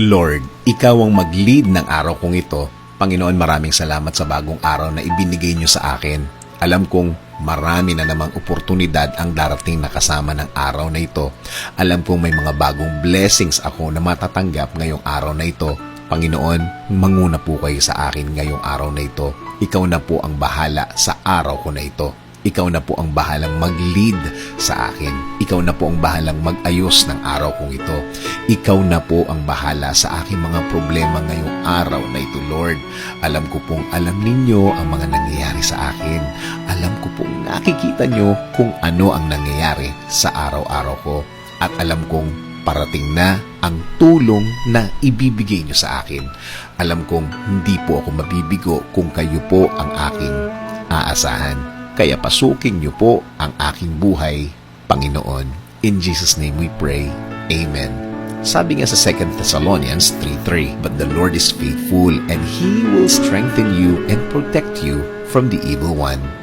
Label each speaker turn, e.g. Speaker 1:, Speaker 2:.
Speaker 1: Lord, Ikaw ang mag-lead ng araw kong ito. Panginoon, maraming salamat sa bagong araw na ibinigay niyo sa akin. Alam kong marami na namang oportunidad ang darating na kasama ng araw na ito. Alam kong may mga bagong blessings ako na matatanggap ngayong araw na ito. Panginoon, manguna po kayo sa akin ngayong araw na ito. Ikaw na po ang bahala sa araw ko na ito. Ikaw na po ang bahalang mag-lead sa akin. Ikaw na po ang bahalang mag-ayos ng araw kong ito. Ikaw na po ang bahala sa aking mga problema ngayong araw na ito, Lord. Alam ko pong alam ninyo ang mga nangyayari sa akin. Alam ko pong nakikita nyo kung ano ang nangyayari sa araw-araw ko. At alam kong parating na ang tulong na ibibigay nyo sa akin. Alam kong hindi po ako mabibigo kung kayo po ang aking aasahan. Kaya pasukin niyo po ang aking buhay, Panginoon. In Jesus' name we pray. Amen. Sabi nga sa 2 Thessalonians 3:3, "But the Lord is faithful, and He will strengthen you and protect you from the evil one."